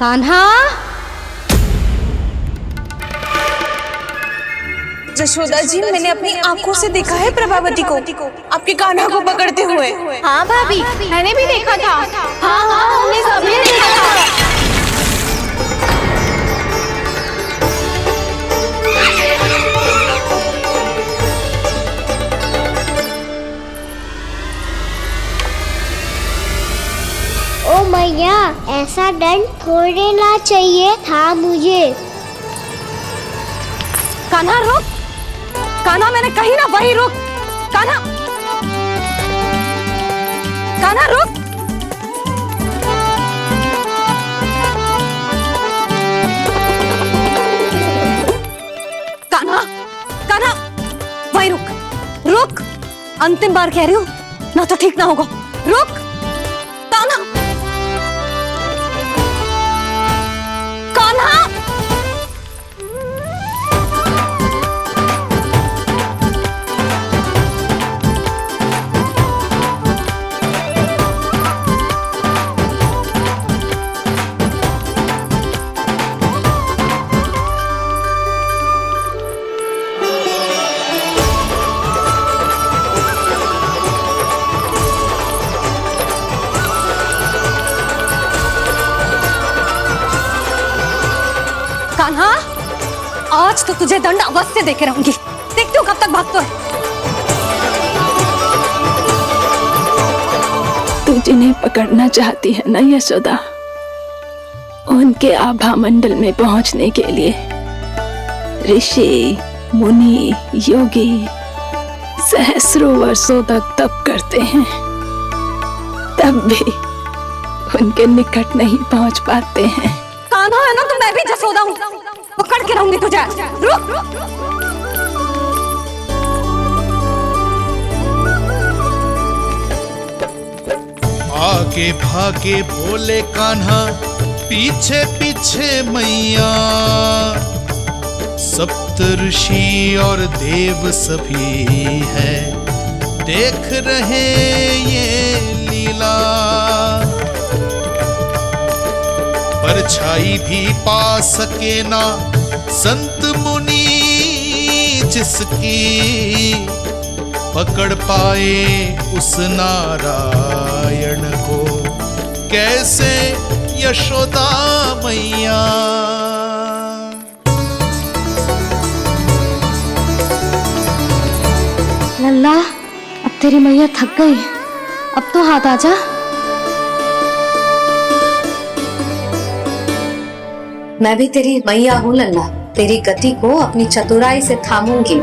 कान्हा, जशोदा जी, मैंने अपनी आंखों से देखा है प्रभावती को आपके कान्हा को पकड़ते हुए। हाँ भाभी, मैंने भी देखा था। हाँ हाँ, हमने सबने देखा था। ओ मैया, ऐसा दंड थोड़े चाहिए था मुझे। कान्हा रुक, कान्हा मैंने कही ना वही रुक। कान्हा, कान्हा रुक। कान्हा, कान्हा वही रुक, रुक। अंतिम बार कह रही हूँ, ना तो ठीक ना होगा। रुक कान्हा, कान्हा। कान्हा, आज तो तुझे दंड अवश्य देके रहूंगी। देखती हूँ कब तक भागते हो। तू जिन्हें पकड़ना चाहती है ना यशोदा, उनके आभा मंडल में पहुंचने के लिए ऋषि, मुनि, योगी सहस्रों वर्षों तक तप करते हैं, तब भी उनके निकट नहीं पहुंच पाते हैं। कान्हा है ना, तो मैं भी जसोदा हूँ, पकड़ के रहूंगी तुझे। रुक। आगे भागे बोले कान्हा, पीछे पीछे मैया। सप्तऋषि और देव सभी हैं, देख रहे ये लीला। परछाई भी पा सके ना संत मुनि जिसकी, पकड़ पाए उस नारायण को कैसे यशोदा मैया। लल्ला, अब तेरी मैया थक गई, अब तो हाथ आजा। मैं भी तेरी मैया हूँ लल्ला, तेरी गति को अपनी चतुराई से थामूंगी।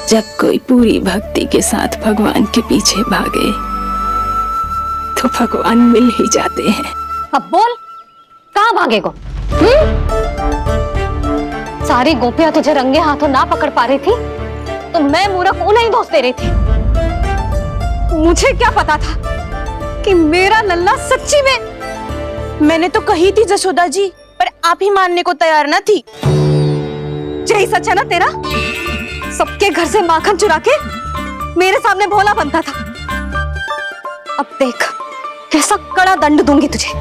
जब कोई पूरी भक्ति के साथ भगवान के पीछे भागे तो भगवान मिल ही जाते हैं। अब बोल, कहाँ भागेगा? सारी गोपियां तुझे रंगे हाथों ना पकड़ पा रही थी, तो मैं मूर्ख उन्हें ही दोष दे रही थी। मुझे क्या पता था कि मेरा लल्ला सच्ची में। मैंने तो कही थी जशोदा जी, पर आप ही मानने को तैयार न थी। यही सच है ना तेरा? सबके घर से माखन चुरा के मेरे सामने भोला बनता था। अब देख कैसा कड़ा दंड दूंगी तुझे।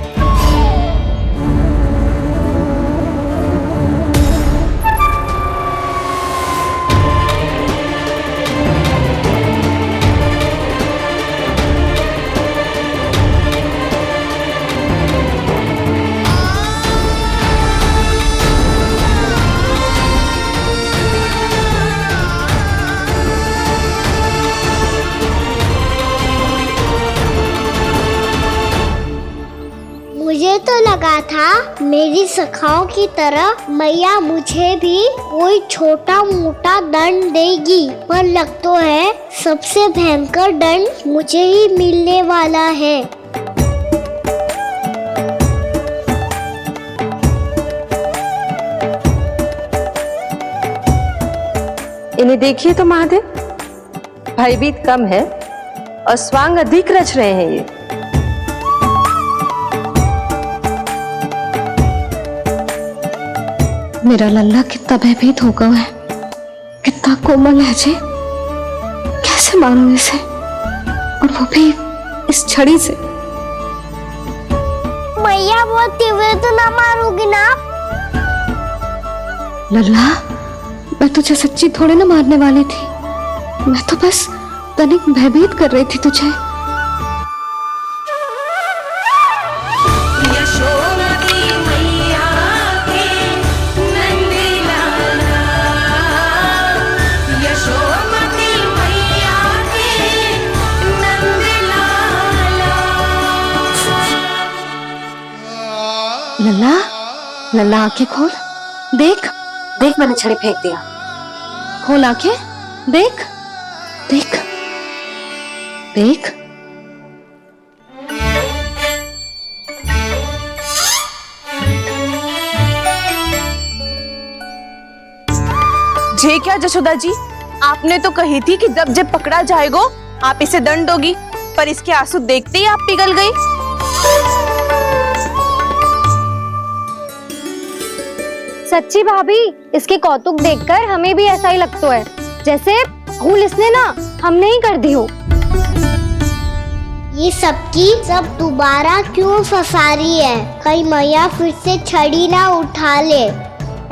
मुझे तो लगा था मेरी सखाओं की तरह मैया मुझे भी कोई छोटा मोटा दंड देगी, पर लग तो है सबसे भयंकर दंड मुझे ही मिलने वाला है। इन्हें देखिए तो महादेव, भयभीत कम है और स्वांग अधिक रच रहे हैं ये। मेरा लल्ला कितना भयभीत हो गया है, कितना कोमल है जी। कैसे मारूं इसे, और वो भी इस छड़ी से। मैया बहुत तीव्र तो ना मारोगी ना? लल्ला, मैं तुझे सच्ची थोड़े ना मारने वाली थी, मैं तो बस तनिक भयभीत कर रही थी तुझे। लल्ला, लल्ला आंखें खोल, देख देख, मैंने छड़ी फेंक दिया। खोल आंखें, देख देख देख। जे क्या जशोदा जी, आपने तो कही थी कि जब जब पकड़ा जाएगा आप इसे दंड दोगी, पर इसके आंसू देखते ही आप पिघल गई। सच्ची भाभी, इसके कौतुक देखकर हमें भी ऐसा ही लगता है, जैसे भूल इसने ना हमने ही कर दी हो। ये सबकी सब दोबारा क्यों फंसा रही है? कहीं मैया फिर से छड़ी ना उठा ले।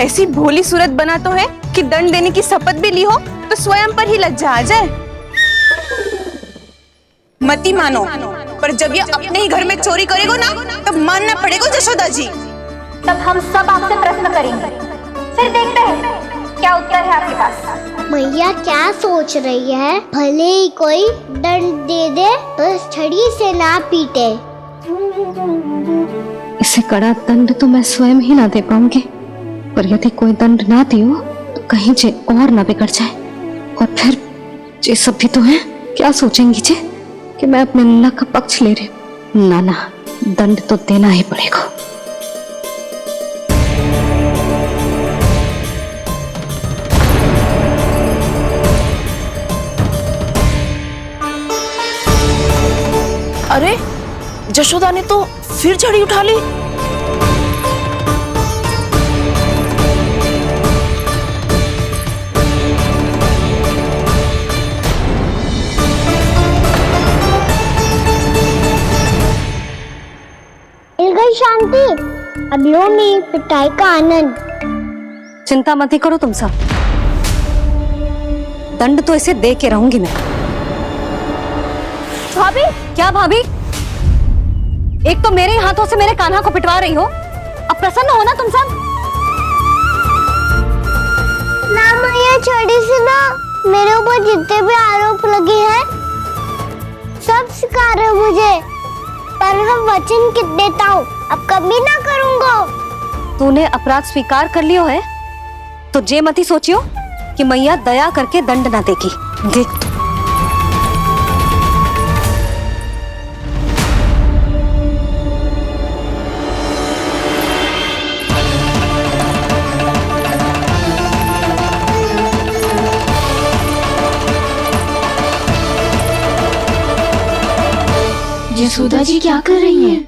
ऐसी भोली सूरत बना तो है कि दंड देने की शपथ भी ली हो तो स्वयं पर ही लज्जा आ जाए। मती मानो, पर जब ये अपने ही घर में चोरी करेगा ना, तब मानना पड़ेगा जशोदा जी। तब हम सब आपसे प्रश्न करेंगे, फिर देखते हैं क्या उत्तर है आपके पास। मैया क्या सोच रही है? भले ही कोई दंड दे दे, बस छड़ी से ना पीटे। इसे कड़ा दंड तो मैं स्वयं ही ना दे पाऊंगी, पर यदि कोई दंड ना दियो तो कहीं जे और ना बिगड़ जाए, और फिर जे सब भी तो है, क्या सोचेंगी जे कि मैं अपने लल्ला का पक्ष ले रही हूँ। ना ना, दंड तो देना ही पड़ेगा। अरे, जशोदा ने तो फिर छड़ी उठा ली। मिल गई शांति, अब लो मेरी पिटाई का आनंद। चिंता मत ही करो तुम सब, दंड तो इसे दे के रहूंगी मैं। भाभी, क्या भाभी? एक तो मेरे हाथों से मेरे कान्हा को पिटवा रही हो, अब प्रसन्न हो ना तुम सब? ना मैया, छड़ी से ना मेरे ऊपर जितने भी आरोप लगे हैं सब स्वीकार है मुझे, पर मैं वचन देता हूँ अब कभी ना करूँगा। तूने अपराध स्वीकार कर लियो है तो जे मत ही सोचियो कि मैया दया करके दंड ना देगी। देख तू। यशोदा जी क्या कर रही हैं?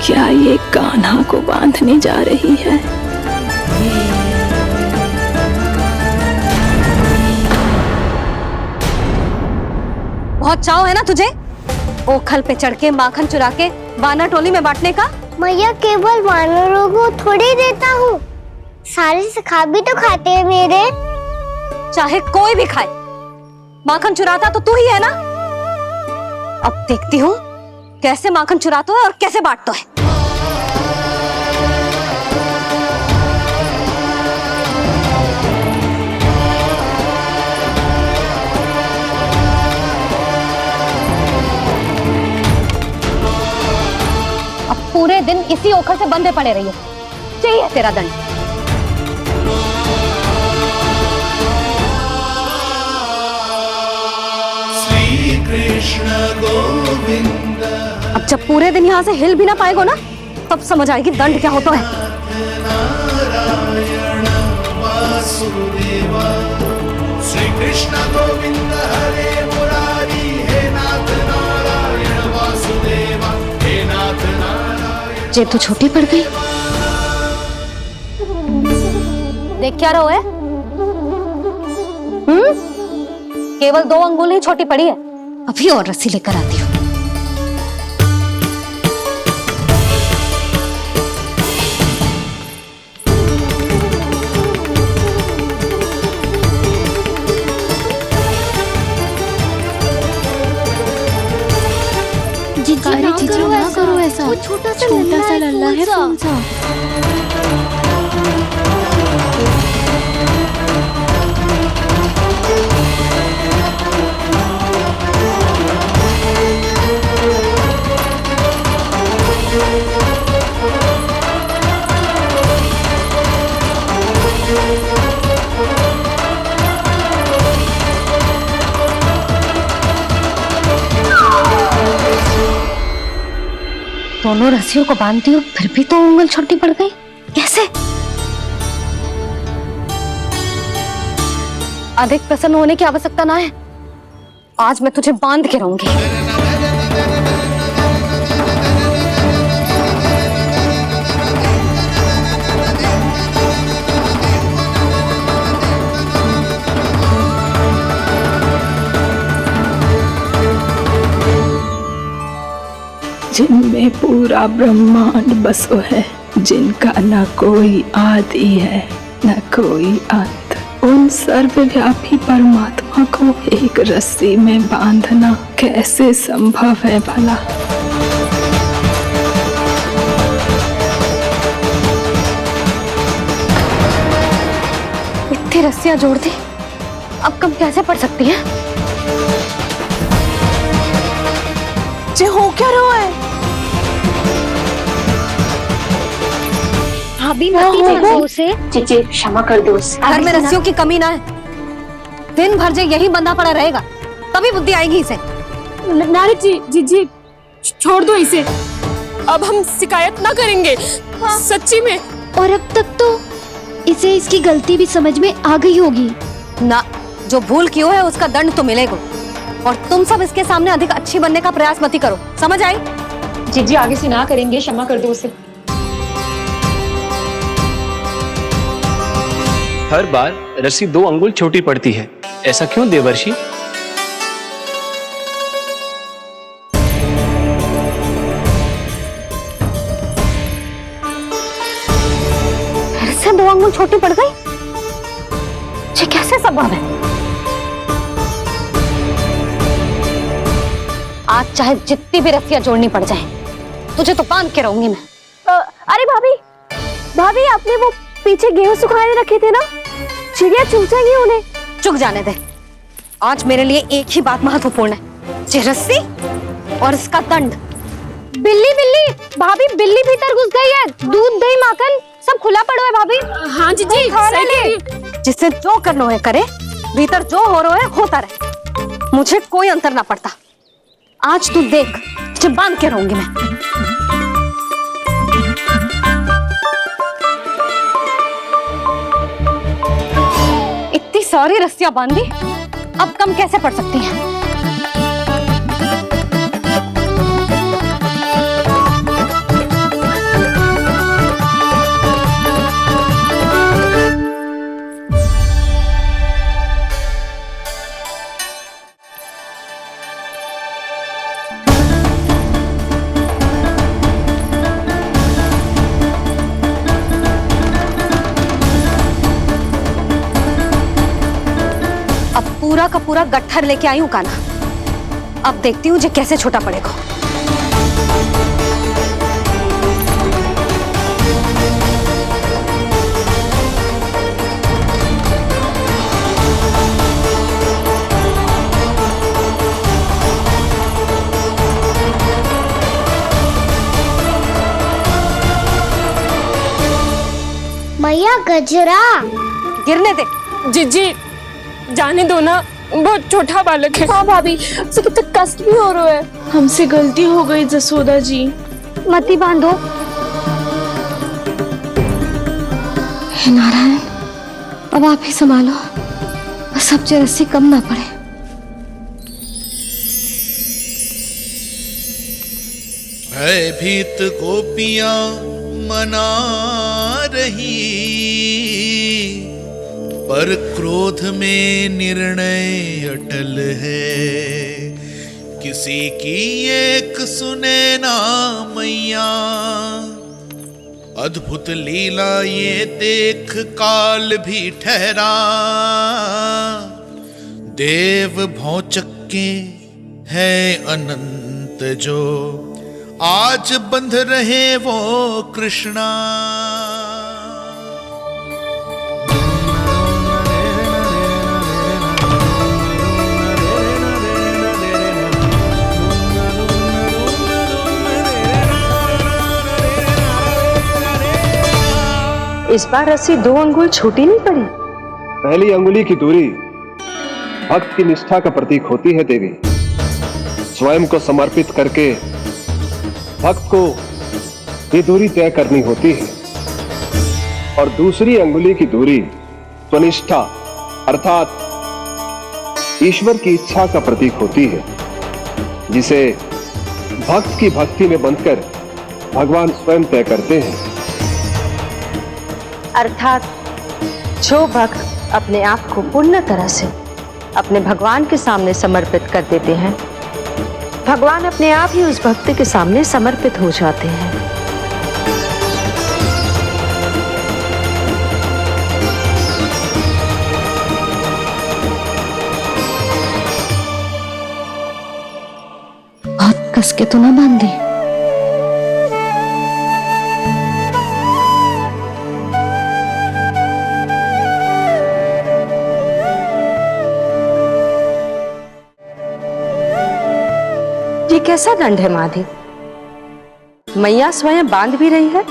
क्या ये कान्हा को बांधने जा रही है? बहुत चाव है ना तुझे ओखल पे चढ़ के माखन चुरा के वानर टोली में बांटने का? मैया, केवल वानरों को थोड़ी देता हूँ, सारे सखा भी तो खाते हैं मेरे। चाहे कोई भी खाए, माखन चुराता तो तू ही है ना। अब देखती हूँ कैसे माखन चुराता है और कैसे बांटता है। अब पूरे दिन इसी ओखल से बंधे पड़े रहिए, चाहिए तेरा दंड। कृष्ण गोविंद। अब जब पूरे दिन यहाँ से हिल भी ना पाएगो ना, तब समझ आएगी दंड क्या होता है। नारायण वासुदेव, श्री कृष्ण गोविंद हरे मुरारी, हे नाथ नारायण वासुदेव, हे नाथ नारायण। जेब तो छोटी पड़ गई। देख क्या रहो है? केवल 2 अंगुल ही छोटी पड़ी है, अभी और रस्सी लेकर आती हूँ। जीजी ना करो ऐसा। वो छोटा सा लल्ला है कौन सा? दोनों रस्सियों को बांधती हूँ, फिर भी तो उंगल छोटी पड़ गई। कैसे? अधिक प्रसन्न होने की आवश्यकता ना है, आज मैं तुझे बांध के रहूंगी। जिनमें पूरा ब्रह्मांड बसो है, जिनका न कोई आदि है न कोई अंत, उन सर्वव्यापी परमात्मा को एक रस्सी में बांधना कैसे संभव है भला? इतनी रस्सियां जोड़ दी, अब कम कैसे पड़ सकती है? जे हो क्या रहा है? भाभी मत मारो उसे। जीजी क्षमा कर दो उसे। घर में रस्सियों की कमी ना है, दिन भर जो यही बंधा पड़ा रहेगा तभी बुद्धि आएगी इसे। नारद जी जीजी छोड़ दो इसे, अब हम शिकायत ना करेंगे। सच्ची में। और अब तक तो इसे इसकी गलती भी समझ में आ गई होगी ना। जो भूल की है उसका दंड तो मिलेगा, और तुम सब इसके सामने अधिक अच्छी बनने का प्रयास मत करो, समझ आई? जीजी आगे से ना करेंगे, क्षमा कर दो उसे। हर बार रस्सी 2 अंगुल छोटी पड़ती है, ऐसा क्यों देवर्षि? फिर से 2 अंगुल छोटी पड़ गई? ये कैसे संभव है? आज चाहे जितनी भी रस्सियां जोड़नी पड़ जाए, तुझे तो बांध के रहूंगी मैं। अरे भाभी, भाभी आपने वो पीछे गेहूं सुखाए रखे थे ना, चिड़िया चुग जाएंगी उन्हें। चुग जाने दे, आज मेरे लिए एक ही बात महत्वपूर्ण है, ये रस्सी और इसका दंड। बिल्ली बिल्ली भाभी, बिल्ली भीतर घुस गई है। दूध दही माखन सब खुला पड़ा है भाभी। हाँ जीजी सही कह रही है। जिससे जो करना है करे, भीतर जो हो रहा है होता रहे, मुझे कोई अंतर ना पड़ता। आज तू देख, तुझे बांध के रहूंगी मैं। इतनी सारी रस्सियां बांधी, अब कम कैसे पड़ सकती हैं? पूरा का पूरा गट्ठर लेके आई हूं काना, अब देखती हूँ जे कैसे छोटा पड़ेगा। मैया गजरा गिरने दे। जीजी जाने दो ना, बहुत छोटा बालक है। हाँ भाभी, उसे कितना कष्ट भी हो रहा है। हमसे गलती हो गई जसोदा जी। मत ही बांधो। हे नारायण, अब आप ही संभालो, बस अब जो रस्सी कम ना पड़े। भयभीत गोपियां मना रही, पर क्रोध में निर्णय अटल है, किसी की एक सुने ना मैया। अद्भुत लीला ये देख काल भी ठहरा, देव भौचक्के है अनंत जो, आज बंध रहे वो कृष्णा। इस बार रस्सी 2 अंगुल छोटी नहीं पड़ी। पहली अंगुली की दूरी भक्त की निष्ठा का प्रतीक होती है देवी। स्वयं को समर्पित करके भक्त को ये दूरी तय करनी होती है, और दूसरी अंगुली की दूरी स्वनिष्ठा अर्थात ईश्वर की इच्छा का प्रतीक होती है, जिसे भक्त की भक्ति में बंधकर भगवान स्वयं तय करते हैं। अर्थात जो भक्त अपने आप को पूर्ण तरह से अपने भगवान के सामने समर्पित कर देते हैं, भगवान अपने आप ही उस भक्त के सामने समर्पित हो जाते हैं। बहुत कस के तो ना बांध दी। ये कैसा दंड है माधी? मैया स्वयं बांध भी रही है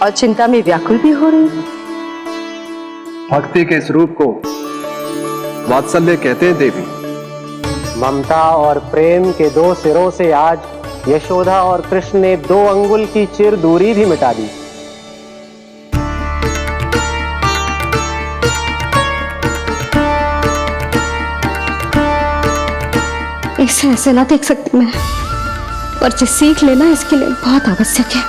और चिंता में व्याकुल भी हो रही है। भक्ति के इस रूप को वात्सल्य कहते हैं देवी। ममता और प्रेम के 2 सिरों से आज यशोदा और कृष्ण ने 2 अंगुल की चिर दूरी भी मिटा दी। इसे ऐसे ना देख सकती मैं, पर जो सीख लेना इसके लिए बहुत आवश्यक है।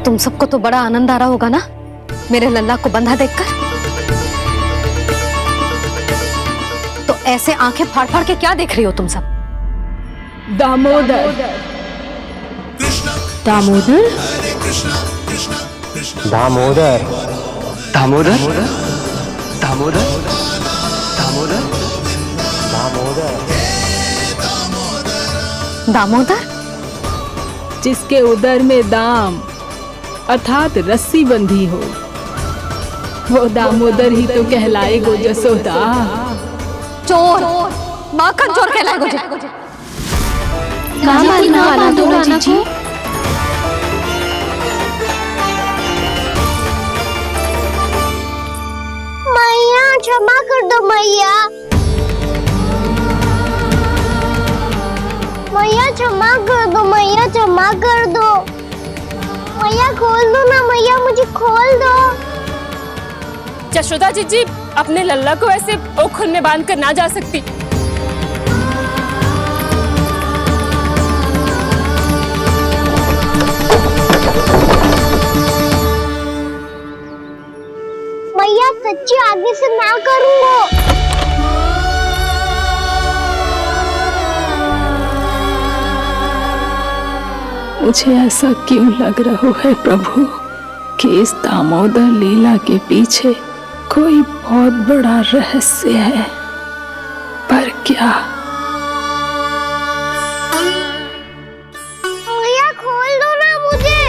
तुम सबको तो बड़ा आनंद आ रहा होगा ना मेरे लल्ला को बंधा देखकर। तो ऐसे आंखें फाड़ फाड़ के क्या देख रही हो तुम सब? दामोदर। दामोदर? दामोदर। दामोदर? दामोदर? दामोदर? दामोदर। दामोदर? जिसके उदर में दाम अर्थात रस्सी बंधी हो, वो दामोदर ही तो कहलाएगो जसोदा। चोर, माखन चोर कहलाएगो। जी मैया क्षमा कर दो मैया। मैया क्षमा कर दो, मैया क्षमा कर दो। मैया खोल दो ना मैया, मुझे खोल दो। यशोदा जी अपने लल्ला को ऐसे ओखल में बांध कर ना जा सकती। मैया सच्ची आगे से ना करूंगा। मुझे ऐसा क्यों लग रहा है प्रभु कि इस दामोदर लीला के पीछे कोई बहुत बड़ा रहस्य है, पर क्या? मैया खोल दो ना मुझे।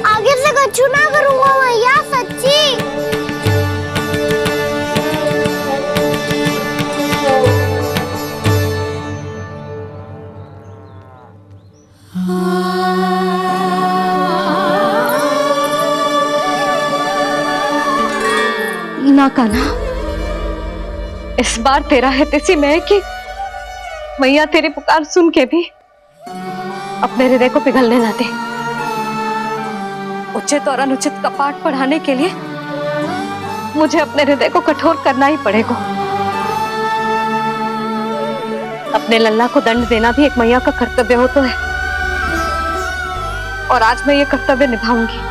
आगे से कछु ना करूंगा मैया, सच्ची। ना कान्हा, इस बार तेरा है तेसी मैं कि मैया तेरी पुकार सुन के भी अपने हृदय को पिघलने ना दे। उचित और अनुचित का पाठ पढ़ाने के लिए मुझे अपने हृदय को कठोर करना ही पड़ेगा। अपने लल्ला को दंड देना भी एक मैया का कर्तव्य हो तो है, और आज मैं ये कर्तव्य निभाऊंगी।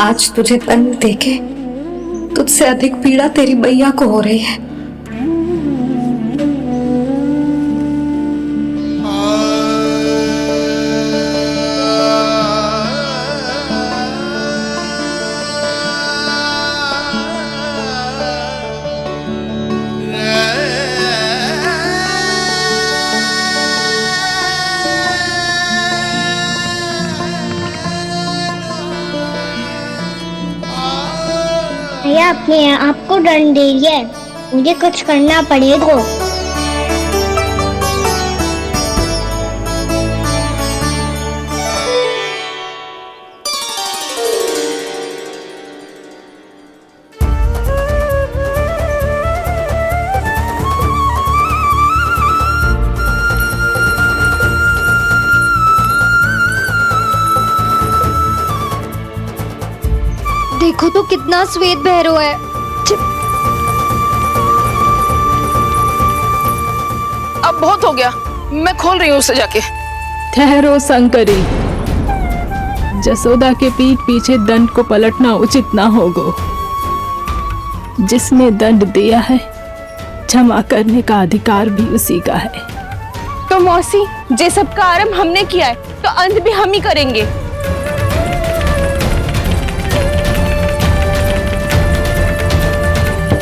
आज तुझे दंड देके तुझसे अधिक पीड़ा तेरी मैया को हो रही है। भैया अपने आपको दंड दे रही है, मुझे कुछ करना पड़ेगा। देखो तो कितना श्वेत बह रहा है। अब बहुत हो गया, मैं खोल रही हूँ उसे जाके। ठहरो शंकरी, जसोदा के पीठ पीछे दंड को पलटना उचित ना होगा। जिसने दंड दिया है क्षमा करने का अधिकार भी उसी का है। तो मौसी, जे सब का आरंभ हमने किया है तो अंत भी हम ही करेंगे।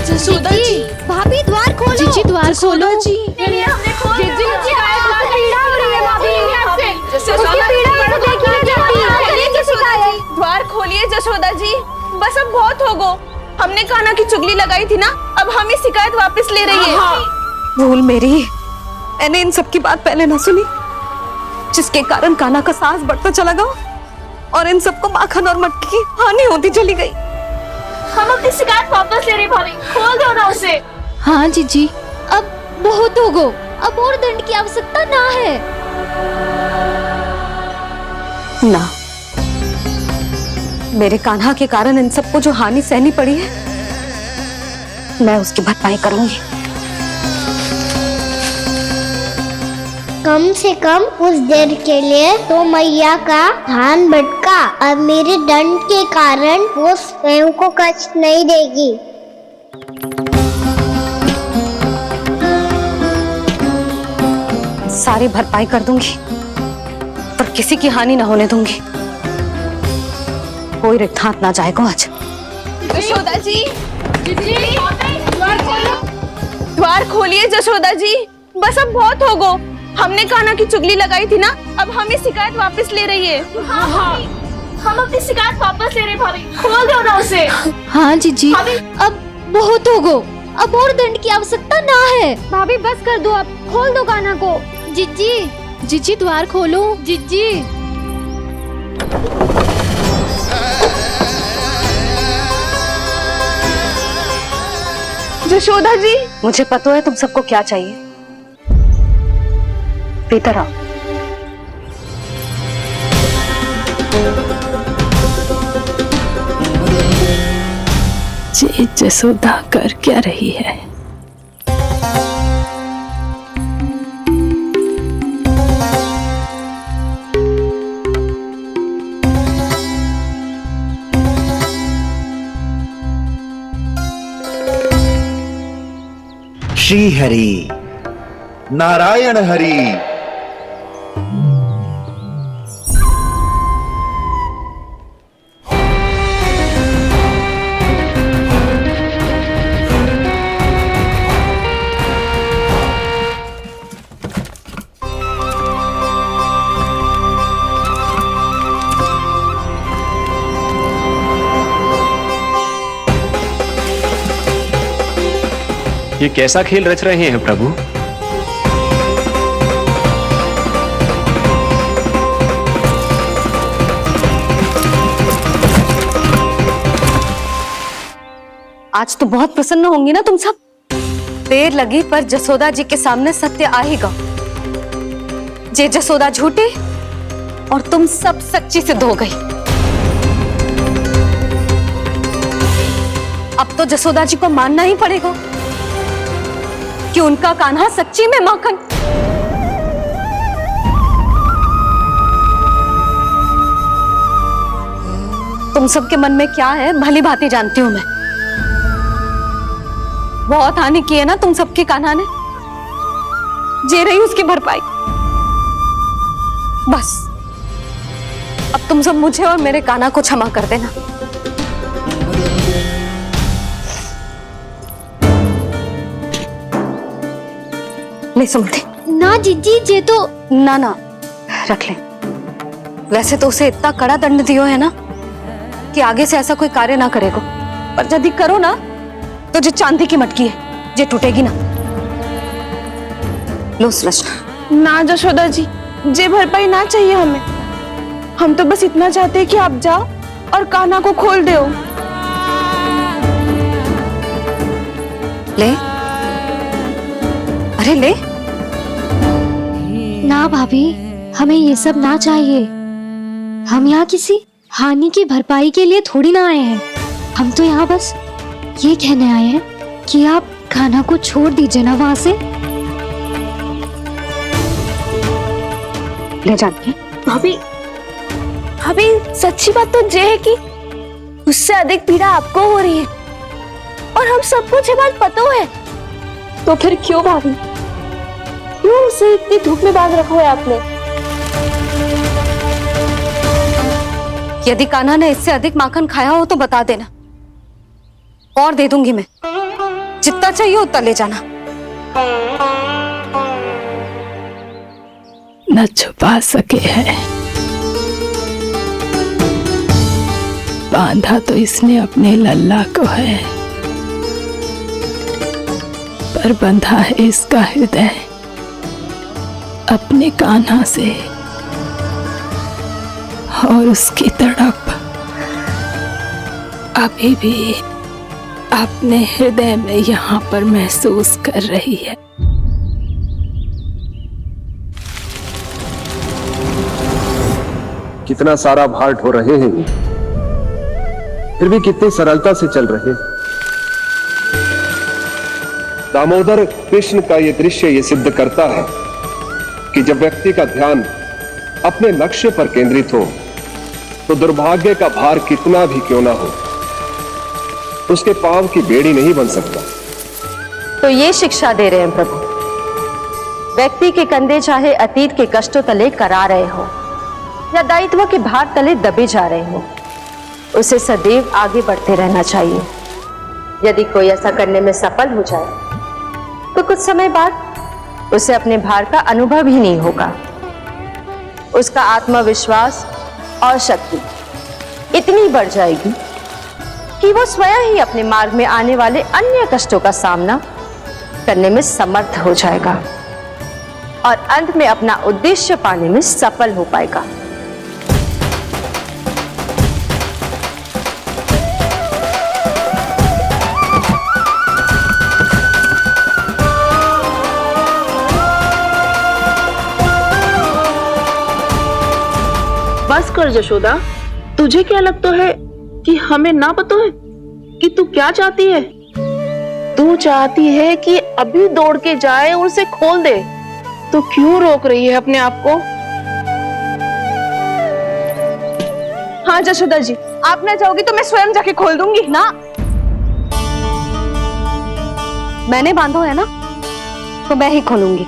जसोदा जी, भाभी द्वार खोलो। जीजी द्वार खोलो। जी द्वार खोलिए जसोदा जी, बस अब बहुत हो गो। हमने कान्हा की चुगली लगाई थी ना, अब हम ही शिकायत वापस ले रही है। भूल मेरी, मैंने इन सब की बात पहले ना सुनी, जिसके कारण कान्हा का साहस बढ़ता चला गया और इन सबको माखन और मटकी की हानि होती चली गई। हम अपनी शिकायत वापस ले रहे भाभी, खोल दो ना उसे। हाँ जीजी, अब बहुत हो गो, अब और दंड की आवश्यकता ना है। ना, मेरे कान्हा के कारण इन सबको जो हानि सहनी पड़ी है, मैं उसकी भरपाई करूंगी। कम से कम उस देर के लिए तो मैया का ध्यान भटका, अब मेरे दंड के कारण वो स्वयं को कष्ट नहीं देगी। सारी भरपाई कर दूंगी, पर किसी की हानि न होने दूंगी। कोई रिक्त हाथ ना जाएगा आज। जसोदा जी, द्वार खोलिए जसोदा जी, बस अब बहुत हो गो। हमने कान्हा की चुगली लगाई थी ना, अब हम ही शिकायत वापस ले रही है। हम अपनी शिकायत वापस ले रहे भाभी, खोल दो ना उसे। हाँ जीजी, अब बहुत हो गो, अब और दंड की आवश्यकता ना है। भाभी बस कर दो, अब खोल दो कान्हा को। जीजी, जीजी द्वार खोलो। जीजी। जशोदा जी, मुझे पता है तुम सबको क्या चाहिए। भीतर आओ। ये जसोदा कर क्या रही है? श्री हरि नारायण हरि। ये कैसा खेल रच रहे हैं प्रभु? आज तो बहुत प्रसन्न होंगी ना तुम सब। देर लगी पर जसोदा जी के सामने सत्य आएगा। जे जसोदा झूठी और तुम सब सच्ची सिद्ध हो गई। अब तो जसोदा जी को मानना ही पड़ेगा कि उनका कान्हा सच्ची में माखन। तुम सबके मन में क्या है भली भांति जानती हूं मैं। बहुत हानि की है ना तुम सबके कान्हा ने, जे रही उसकी भरपाई। बस अब तुम सब मुझे और मेरे कान्हा को क्षमा कर देना। ले सुमति। ना जीजी, जे तो ना रख ले। वैसे तो उसे इतना कड़ा दंड दियो है ना कि आगे से ऐसा कोई कार्य ना करेगा, पर यदि करो ना तो जो चांदी की मटकी है जे टूटेगी ना। लो सृष्टा। ना जशोदा जी, जे भरपाई ना चाहिए हमें। हम तो बस इतना चाहते हैं कि आप जाओ और कान्हा को खोल दो। ले, अरे ले। ना भाभी, हमें ये सब ना चाहिए। हम यहाँ किसी हानि की भरपाई के लिए थोड़ी ना आए हैं। हम तो यहाँ बस ये कहने आए हैं कि आप कान्हा को छोड़ दीजिए ना वहां से। ले जानकी। भाभी, भाभी सच्ची बात तो ये है कि उससे अधिक पीड़ा आपको हो रही है और हम सबको ये बात पता है। तो फिर क्यों भाभी, क्यों उसे इतनी धूप में बांध रखा है आपने? यदि कान्हा ने इससे अधिक माखन खाया हो तो बता देना, और दे दूंगी मैं। जितना चाहिए उतना ले जाना। न छुपा सके हैं, बांधा तो इसने अपने लल्ला को है, पर बंधा है इसका हृदय अपने कान्हा से, और उसकी तड़प अभी भी अपने हृदय में यहाँ पर महसूस कर रही है। कितना सारा भार ढो रहे हैं, फिर भी कितनी सरलता से चल रहे हैं। दामोदर कृष्ण का यह दृश्य ये सिद्ध करता है कि जब व्यक्ति का ध्यान अपने लक्ष्य पर केंद्रित हो तो दुर्भाग्य का भार कितना भी क्यों ना हो, उसके पांव की बेड़ी नहीं बन सकता। तो ये शिक्षा दे रहे हैं प्रभु, व्यक्ति के कंधे चाहे अतीत के कष्टों तले करा रहे हो या दायित्व के भार तले दबे जा रहे हो, उसे सदैव आगे बढ़ते रहना चाहिए। यदि कोई ऐसा करने में सफल हो जाए तो कुछ समय बाद उसे अपने भार का अनुभव ही नहीं होगा। उसका आत्मविश्वास और शक्ति इतनी बढ़ जाएगी कि वो स्वयं ही अपने मार्ग में आने वाले अन्य कष्टों का सामना करने में समर्थ हो जाएगा और अंत में अपना उद्देश्य पाने में सफल हो पाएगा। बस कर जशोदा, तुझे क्या लगता है कि हमें ना पता है कि तू क्या चाहती है? तू चाहती है कि अभी दौड़ के जाए और उसे खोल दे, तो क्यों रोक रही है अपने आप को? हाँ जशोदा जी, आप ना चाहोगी तो मैं स्वयं जाके खोल दूंगी। ना, मैंने बांधो है ना, तो मैं ही खोलूंगी।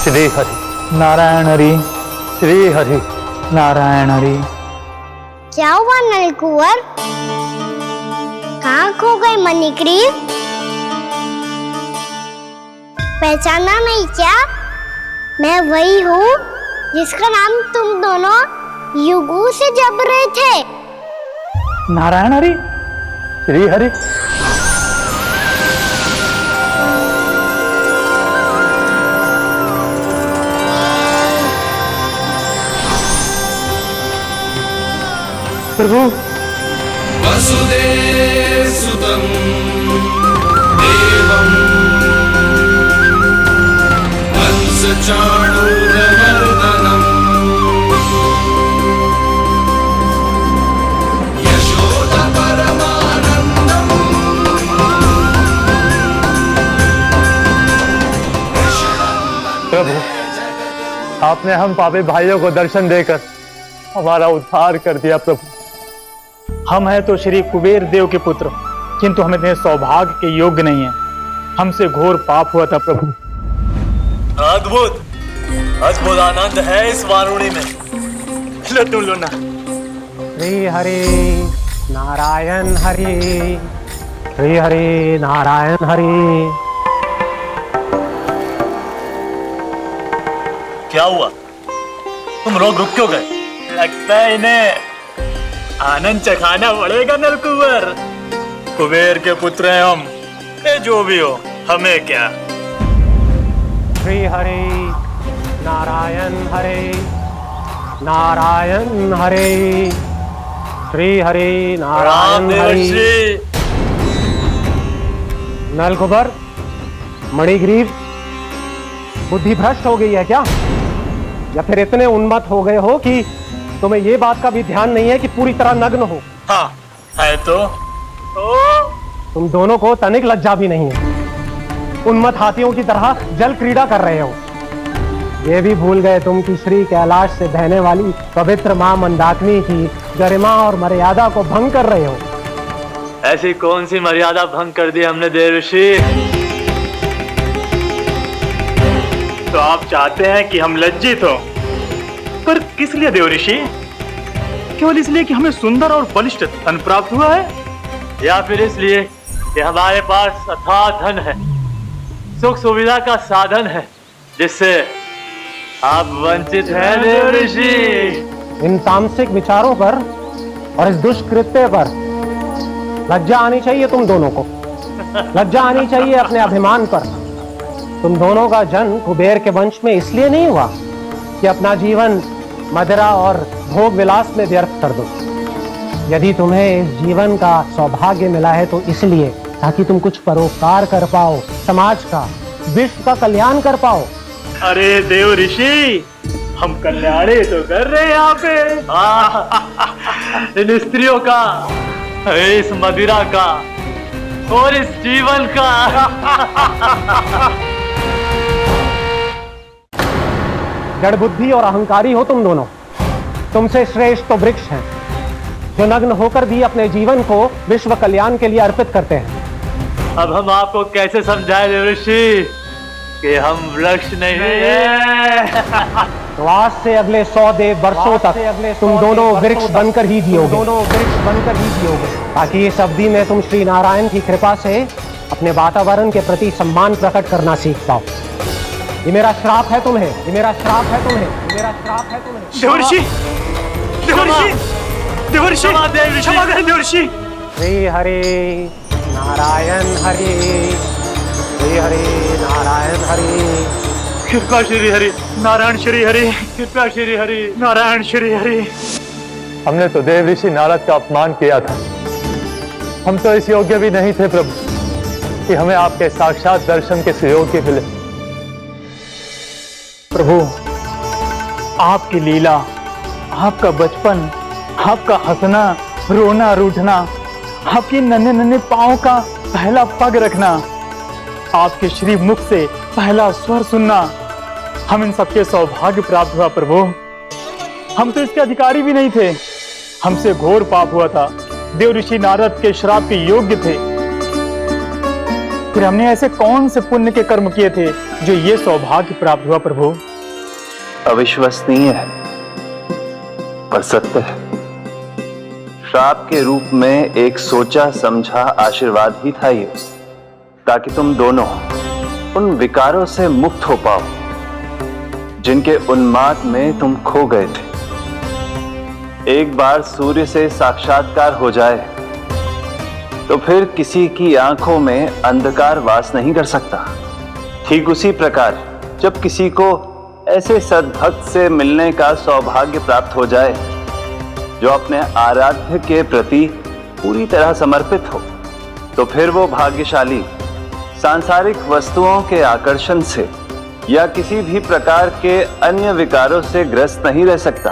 श्री हरि नारायण हरि, श्री हरि नारायण हरि। क्या हुआ नलकुंवर? कहाँ खो गए मणिग्रीव? पहचाना नहीं क्या? मैं वही हूँ जिसका नाम तुम दोनों युगों से जप रहे थे। नारायण हरि, श्री हरि। प्रभु वसुदेव सुतं देवं कंस चाणूरमर्दनम् यशोदा परमानंदम्। प्रभु, आपने हम पापी भाइयों को दर्शन देकर हमारा उद्धार कर दिया। प्रभु, हम हैं तो श्री कुबेर देव के पुत्र, किंतु हम इतने सौभाग्य के योग्य नहीं हैं। हमसे घोर पाप हुआ था प्रभु। अद्भुत अद्भुत आनंद है इस वारुणी में। लड्डू लो ना। श्री हरि नारायण हरि, श्री हरि नारायण हरि। क्या हुआ? तुम रुक क्यों गए? लगता है इन्हें आनंद चखाना पड़ेगा नलकुंवर। कुबेर के पुत्र हैं हम, जो भी हो हमें क्या। श्री हरि नारायण हरि, नारायण हरि, श्री हरि नारायण हरि। नलकुबर, मणिग्रीव, बुद्धि भ्रष्ट हो गई है क्या? या फिर इतने उन्मत्त हो गए हो कि तुम्हें ये बात का भी ध्यान नहीं है कि पूरी तरह नग्न हो? हाँ है तो तुम दोनों को तनिक लज्जा भी नहीं है। उन्मत्त हाथियों की तरह जल क्रीड़ा कर रहे हो। ये भी भूल गए तुम कि श्री कैलाश से बहने वाली पवित्र मां मंदाकिनी की गरिमा और मर्यादा को भंग कर रहे हो। ऐसी कौन सी मर्यादा भंग कर दी हमने देवर्षि? तो आप चाहते हैं कि हम लज्जित हो, पर किस लिए देवर्षि? केवल इसलिए कि हमें सुंदर और बलिष्ठ धन प्राप्त हुआ है, या फिर इसलिए कि हमारे पास अथाह धन है, सुख सुविधा का साधन है, जिससे आप वंचित हैं देवर्षि? इन तामसिक विचारों पर और इस दुष्कृत्य पर लज्जा आनी चाहिए तुम दोनों को। लज्जा आनी चाहिए अपने अभिमान पर। तुम दोनों का जन्म कुबेर के वंश में इसलिए नहीं हुआ कि अपना जीवन मदिरा और भोग विलास में व्यर्थ कर दो। यदि तुम्हें इस जीवन का सौभाग्य मिला है तो इसलिए ताकि तुम कुछ परोपकार कर पाओ, समाज का, विश्व का कल्याण कर पाओ। अरे देव ऋषि, हम कल्याण तो कर रहे हैं यहाँ पे। इन स्त्रियों का, इस मदिरा का और इस जीवन का। जड़ बुद्धि और अहंकारी हो तुम दोनों। तुमसे श्रेष्ठ तो वृक्ष हैं, जो नग्न होकर भी अपने जीवन को विश्व कल्याण के लिए अर्पित करते हैं। अब हम आपको कैसे समझाएं देवर्षि कि हम वृक्ष नहीं हैं? तो आज से अगले 100 वर्षों तक तुम दोनों वृक्ष बनकर ही जियोगे। ताकि इस अवधि में तुम श्री नारायण की कृपा से अपने वातावरण के प्रति सम्मान प्रकट करना सीख पाओ। ये मेरा श्राप है तुम्हें। देवर्षि, क्षमा करें देवर्षि। श्री हरि नारायण हरि, श्री हरि नारायण हरि। कृपा श्री हरि नारायण श्री हरि, कृपा श्री हरि नारायण श्री हरि। हमने तो देव ऋषि नारद का अपमान किया था। हम तो इस योग्य भी नहीं थे प्रभु कि हमें आपके साक्षात दर्शन के सुयोग्य मिले। प्रभु, आपकी लीला, आपका बचपन, आपका हंसना, रोना, रूठना, आपके नन्हे नन्हे पांव का पहला पग रखना, आपके श्री मुख से पहला स्वर सुनना, हम इन सबके सौभाग्य प्राप्त हुआ प्रभु। हम तो इसके अधिकारी भी नहीं थे। हमसे घोर पाप हुआ था। देव ऋषि नारद के श्राप के योग्य थे। फिर हमने ऐसे कौन से पुण्य के कर्म किए थे जो ये सौभाग्य प्राप्त हुआ प्रभु? अविश्वसनीय है पर सत्य है। श्राप के रूप में एक सोचा समझा आशीर्वाद ही था ये, ताकि तुम दोनों उन विकारों से मुक्त हो पाओ जिनके उन्माद में तुम खो गए थे। एक बार सूर्य से साक्षात्कार हो जाए तो फिर किसी की आंखों में अंधकार वास नहीं कर सकता। ठीक उसी प्रकार जब किसी को ऐसे सद्भक्त से मिलने का सौभाग्य प्राप्त हो जाए जो अपने आराध्य के प्रति पूरी तरह समर्पित हो, तो फिर वो भाग्यशाली सांसारिक वस्तुओं के आकर्षण से या किसी भी प्रकार के अन्य विकारों से ग्रस्त नहीं रह सकता।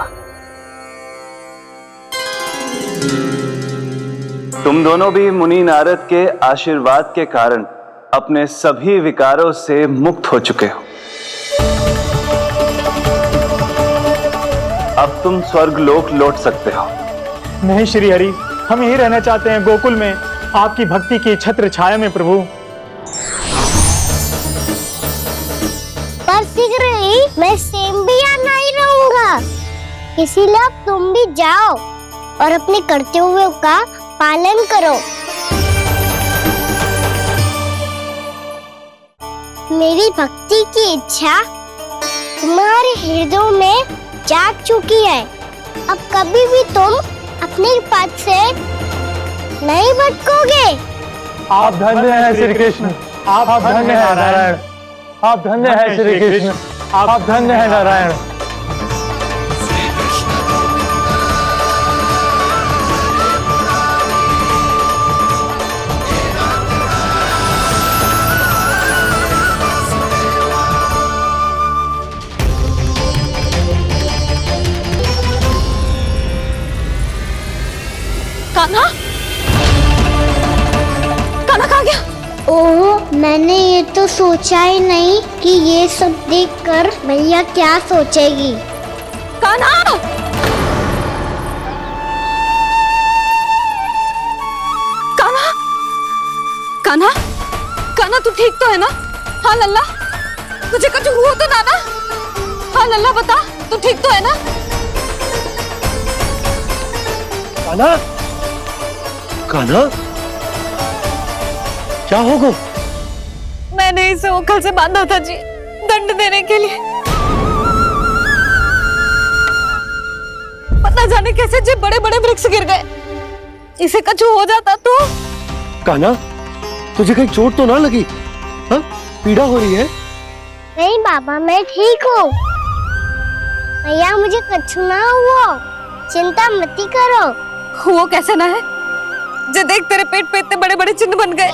तुम दोनों भी मुनि नारद के आशीर्वाद के कारण अपने सभी विकारों से मुक्त हो चुके हो। अब तुम स्वर्ग लोक लौट सकते हो। नहीं श्री हरि, हम यही रहना चाहते हैं गोकुल में, आपकी भक्ति की छत्र छाया में प्रभु। पर शीघ्र ही मैं सेम्बिया नहीं रहूंगा, इसीलिए अब तुम भी जाओ और अपने कर्तव्यों का पालन करो। मेरी भक्ति की इच्छा तुम्हारे हृदय में जाग चुकी है। अब कभी भी तुम अपने पथ से नहीं भटकोगे। आप धन्य हैं श्री कृष्ण, आप धन्य हैं नारायण, आप धन्य हैं श्री कृष्ण, आप धन्य हैं नारायण। कान्हा, कान्हा कहाँ गया? ओह, मैंने ये तो सोचा ही नहीं कि ये सब देखकर मैया क्या सोचेगी। कान्हा! कान्हा! कान्हा! कान्हा तू ठीक तो है ना? हाँ लल्ला, तुझे कुछ हुआ तो ना ना? हाँ लल्ला बता, तू ठीक तो है ना? कान्हा, कान्हा, क्या होगा? मैंने इसे ओखल से बांधा था जी, दंड देने के लिए। पता जाने कैसे जे बड़े बड़े वृक्ष गिर गए। इसे कुछ हो जाता तो? कान्हा, तुझे कहीं चोट तो ना लगी? हाँ, पीड़ा हो रही है? नहीं बाबा, मैं ठीक हूँ। भैया मुझे कुछ ना हुआ, चिंता मत करो। वो कैसे ना है? जे देख तेरे पेट पे इतने बड़े बड़े चिन्ह बन गए।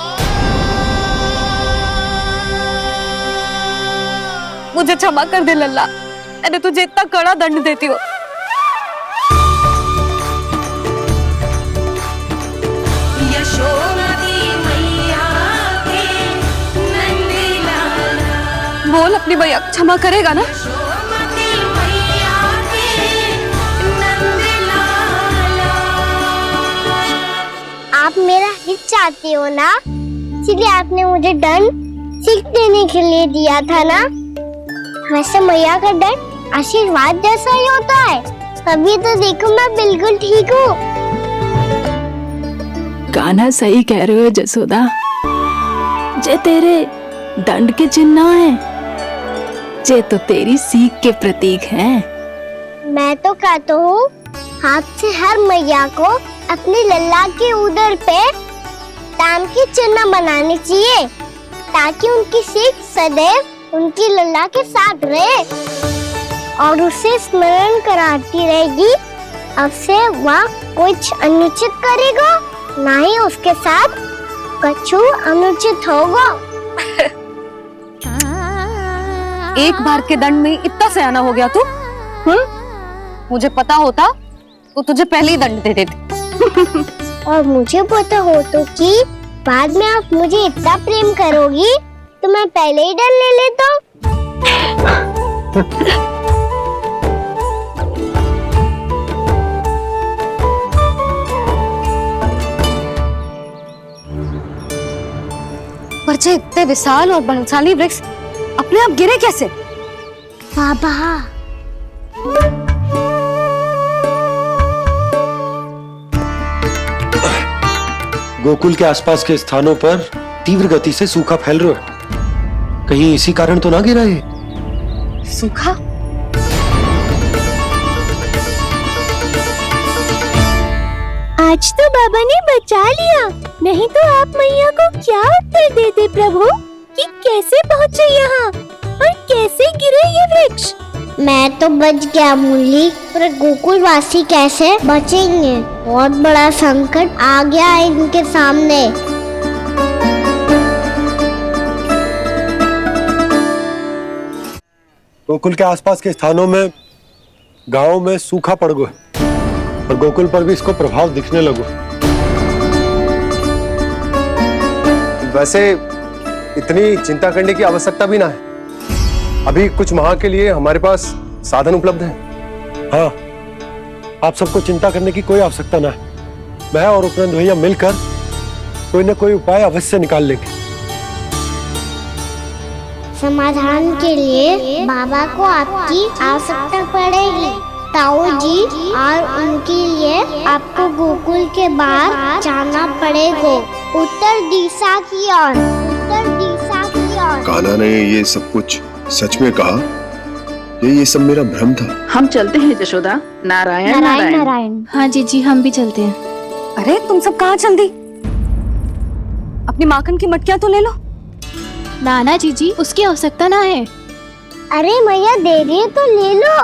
मुझे क्षमा कर दे लल्ला, मैंने तुझे इतना कड़ा दंड देती हो। बोल अपनी भैया क्षमा करेगा ना? आप मेरा हित चाहते हो ना, इसलिए आपने मुझे दंड सीख देने के लिए दिया था ना। वैसे मैया का दंड आशीर्वाद जैसा ही होता है। अभी तो देखो मैं बिल्कुल ठीक हूँ। कान्हा सही कह रहे हो जसोदा, जे तेरे दंड के चिन्ह है, जे तो तेरी सीख के प्रतीक हैं। मैं तो कहता हूँ हाथ से हर मैया को अपने लल्ला के उदर पे ताम की चिन्ह बनानी चाहिए, ताकि उनकी सीख सदैव उनकी लल्ला के साथ रहे और उसे स्मरण कराती रहेगी। अब से वह कुछ अनुचित करेगा, ना ही उसके साथ कुछ अनुचित होगा। एक बार के दंड में इतना सयाना हो गया तू? मुझे पता होता तो तुझे पहले ही दंड दे देती। और मुझे पता हो तो कि बाद में आप मुझे इतना प्रेम करोगी तो मैं पहले ही डर ले लेता। पर ऊंचे इतने विशाल और बलशाली वृक्ष अपने आप गिरे कैसे? बाबा, गोकुल के आसपास के स्थानों पर तीव्र गति से सूखा फैल रहा है। कहीं इसी कारण तो ना गिरा ये? सूखा? आज तो बाबा ने बचा लिया, नहीं तो आप मैया को क्या उत्तर देते प्रभु कि कैसे पहुँचे यहाँ और कैसे गिरे ये वृक्ष? मैं तो बच गया मुरली, पर गोकुल वासी कैसे बचेंगे? बहुत बड़ा संकट आ गया है इनके सामने। गोकुल के आसपास के स्थानों में, गांवों में सूखा पड़ गया और गोकुल पर भी इसको प्रभाव दिखने लगा। वैसे इतनी चिंता करने की आवश्यकता भी ना है। अभी कुछ माह के लिए हमारे पास साधन उपलब्ध है। हाँ, आप सबको चिंता करने की कोई आवश्यकता ना है। मैं और उपनंद भैया मिलकर कोई न कोई उपाय अवश्य निकाल लेंगे। समाधान के लिए बाबा को आपकी आवश्यकता पड़ेगी। ताऊ जी और उनके लिए आपको गोकुल के बाहर जाना पड़ेगा, उत्तर दिशा की ओर, उत्तर दिशा की ओर। कान्हा ने ये सब कुछ सच में कहा? ये सब मेरा भ्रम था? हम चलते हैं जशोदा। नारायण नारायण नारायण। हाँ जीजी, हम भी चलते हैं। अरे तुम सब कहाँ चल दी? अपनी माखन की मटकियाँ तो ले लो। नाना जीजी, उसकी आवश्यकता ना है। अरे मैया दे रही है तो ले लो।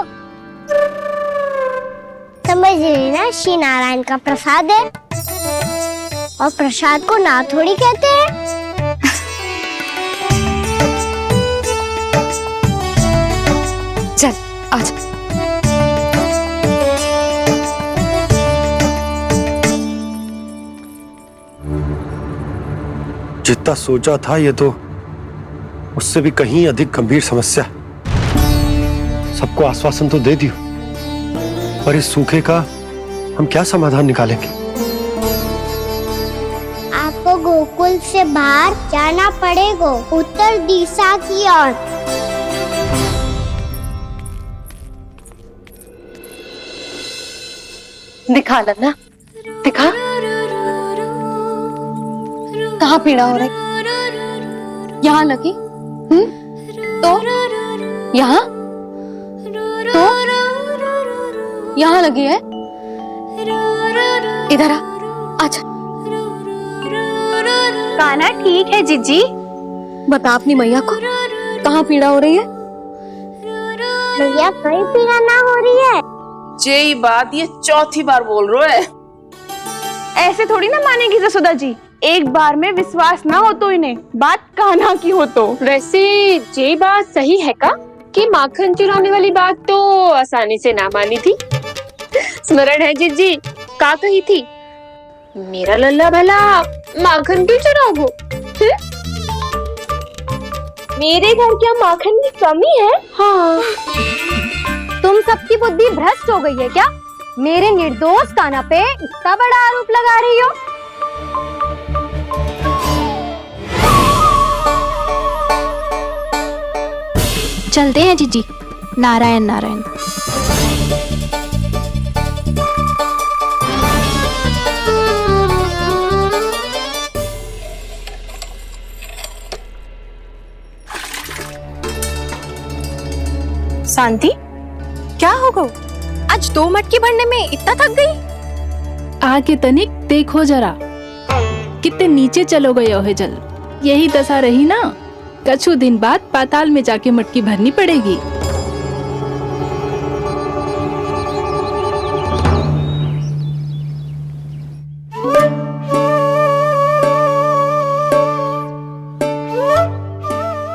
समझ लेना, श्री नारायण का प्रसाद है और प्रसाद को ना थोड़ी कहते हैं। चल आजा। जितना सोचा था ये तो उससे भी कहीं अधिक गंभीर समस्या। सबको आश्वासन तो दे दियो, पर इस सूखे का हम क्या समाधान निकालेंगे? आपको गोकुल से बाहर जाना पड़ेगा, उत्तर दिशा की ओर। दिखा लन्ना, दिखा। कहाँ पीड़ा हो रही? यहाँ लगी? तो यहाँ? तो यहाँ लगी है? इधर आ, आजा। कान्हा ठीक है जीजी। बता अपनी मैया को कहाँ पीड़ा हो रही है? भैया कहीं पीड़ा ना हो रही है। यही बात ये चौथी बार बोल रहे है। ऐसे थोड़ी ना मानेगी जसोदा जी। एक बार में विश्वास ना हो तो इन्हें बात कान्हा की हो तो। वैसे ये बात सही है का कि माखन चुराने वाली बात तो आसानी से ना मानी थी। स्मरण है जीजी का कही थी, मेरा लल्ला भला माखन क्यों चुराओगे? मेरे घर क्या माखन की कमी है? हाँ। तुम सबकी बुद्धि भ्रष्ट हो गई है क्या? मेरे निर्दोष कान्हा पे इतना बड़ा आरोप लगा रही हो? चलते हैं जीजी। नारायण नारायण। शांति, क्या हो गो? आज 2 मटकी भरने में इतना थक गई? आके तनिक देखो जरा, कितने नीचे चलो गए हो जल। यही दशा रही ना, कछु दिन बाद पाताल में जाके मटकी भरनी पड़ेगी।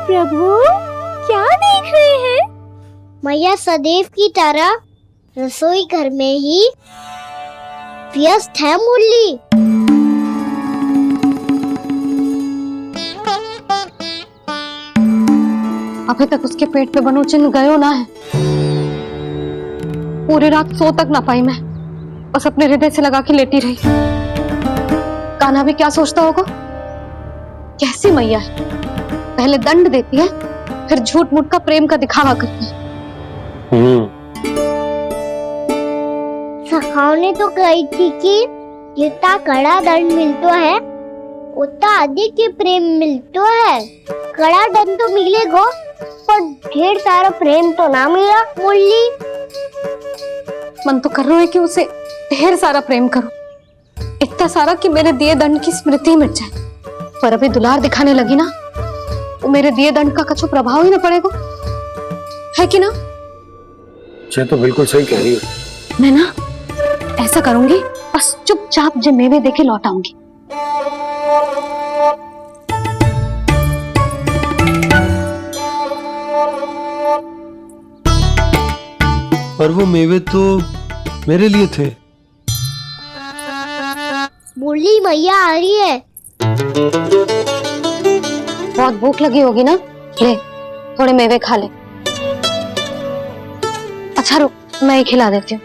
प्रभु क्या देख रहे हैं? मैया सदैव की तरह रसोई घर में ही व्यस्त है मुरली। अभी तक उसके पेट पे बनो चिन्ह गयो ना है। पूरी रात सो तक ना पाई मैं, बस अपने हृदय से लगा के लेटी रही। कान्हा भी क्या सोचता होगा? कैसी मैया है, पहले दंड देती है, फिर झूठ मूठ का प्रेम का दिखावा करती है। सखाओ ने तो कही थी कि जितना कड़ा दंड मिलतो है उतना अधिक ही प्रेम मिलतो है। कड़ा दंड तो मिलेगा पर ढेर सारा प्रेम तो ना मिला। मुरली मन तो कर रहा है कि उसे ढेर सारा प्रेम करूं, इतना सारा कि मेरे दिए दंड की स्मृति मिट जाए। पर अभी दुलार दिखाने लगी ना, वो मेरे दिए दंड का कछु प्रभाव ही ना पड़ेगा, है कि ना? ये तो बिल्कुल सही कह रही है। मैं ना ऐसा करूंगी, बस चुपचाप जो मेवे देके लौट आऊंगी। पर वो मेवे तो मेरे लिए थे। मुरली मैया आ रही है। बहुत भूख लगी होगी ना, ले थोड़े मेवे खा ले। अच्छा रुक, मैं ही खिला देती हूँ।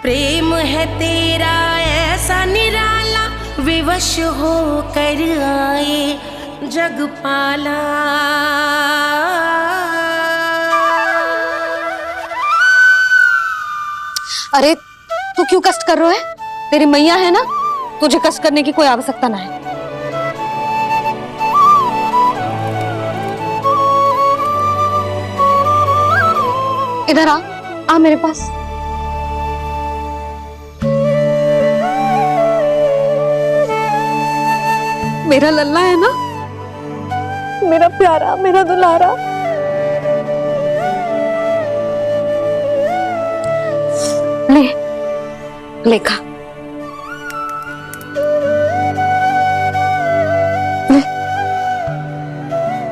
प्रेम है तेरा ऐसा निराला, विवश हो कर आए जग पाला। अरे तू क्यों कष्ट कर रहा है? तेरी मैया है ना, तुझे कष्ट करने की कोई आवश्यकता ना है। इधर आ मेरे पास। मेरा लल्ला है ना, मेरा प्यारा, मेरा दुलारा। ले खा।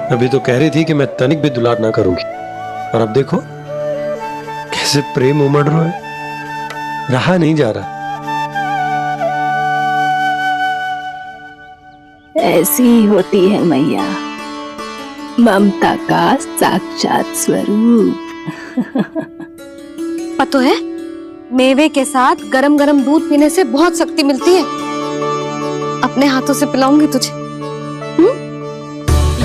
अभी तो कह रही थी कि मैं तनिक भी दुलार ना करूंगी, और अब देखो कैसे प्रेम उमड़ रहा है, रहा नहीं जा रहा। ऐसी ही होती है मैया, ममता का साक्षात स्वरूप। पता है, मेवे के साथ गरम गरम दूध पीने से बहुत शक्ति मिलती है। अपने हाथों से पिलाऊंगी तुझे।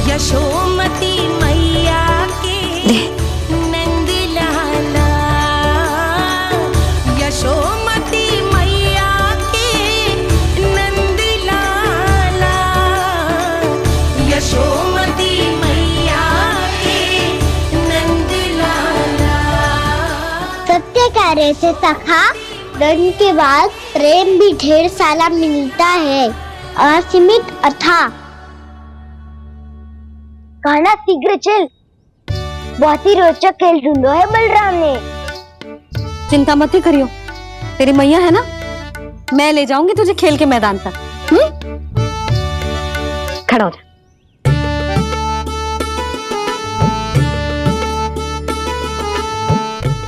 यशोमती मैया के नंद लाला, यशोमती मैया के नंद लाला, यशोमती मैया के नंद लाला। सत्य कह रहे थे सखा, दंड के बाद प्रेम भी ढेर सारा मिलता है, असीमित अथाह। कहना शीघ्र चल, बहुत ही रोचक खेल ढूंढो है बलराम ने। चिंता मत ही करियो, तेरी मैया है ना, मैं ले जाऊंगी तुझे खेल के मैदान पर। खड़ा हो जा।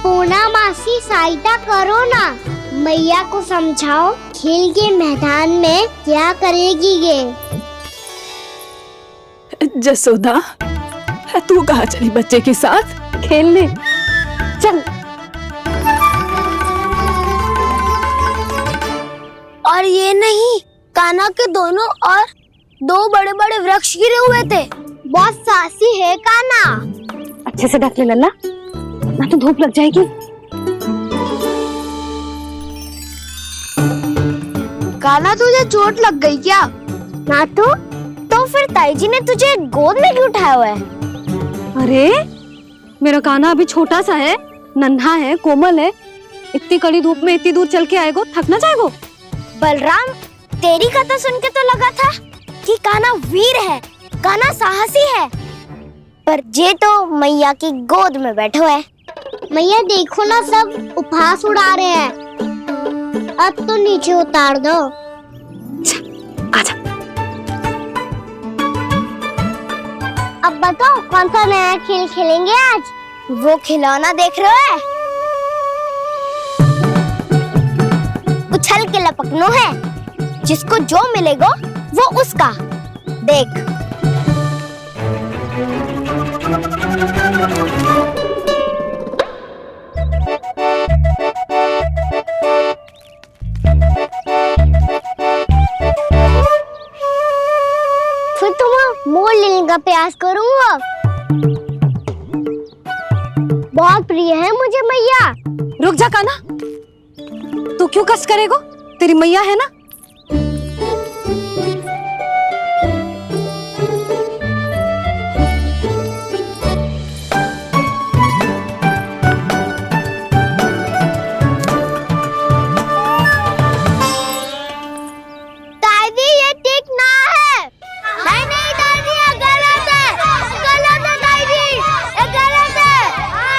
पूना मासी सहायता करो ना, मैया को समझाओ खेल के मैदान में क्या करेगी ये। जसोदा, तू कहाँ चली बच्चे के साथ खेलने? चल। और ये नहीं, कान्हा के दोनों और दो बड़े बड़े वृक्ष गिरे हुए थे। बहुत साहसी है कान्हा। अच्छे से ढक ले लल्ला, ना तो धूप लग जाएगी। कान्हा तुझे चोट लग गई क्या? ना तो फिर ताई जी ने तुझे गोद में क्यों उठाया हुआ है? अरे मेरा कान्हा अभी छोटा सा है, नन्हा है, कोमल है। इतनी कड़ी धूप में इतनी दूर चल के आएगा, थक ना जाएगा? बलराम, तेरी कथा सुन के तो लगा था कि कान्हा वीर है, कान्हा साहसी है, पर जे तो मैया की गोद में बैठे हुए है। मैया देखो ना, सब उपहास उड़ा रहे हैं। अब तो नीचे उतार दो। आजा। अब बताओ कौन सा नया खेल खेलेंगे आज? वो खिलौना देख रहे हो? उछल के लपकनो है, जिसको जो मिलेगा वो उसका। देख। फिर तुम मोड़ लेने का प्रयास करूंगा। बहुत प्रिय है मुझे मैया। रुक जा कान्हा, तू क्यों कष्ट करेगो? तेरी मैया है ना। दादी ये ठीक ना है। नहीं नहीं दादी ये गलत है, गलत है दादी, ये गलत है,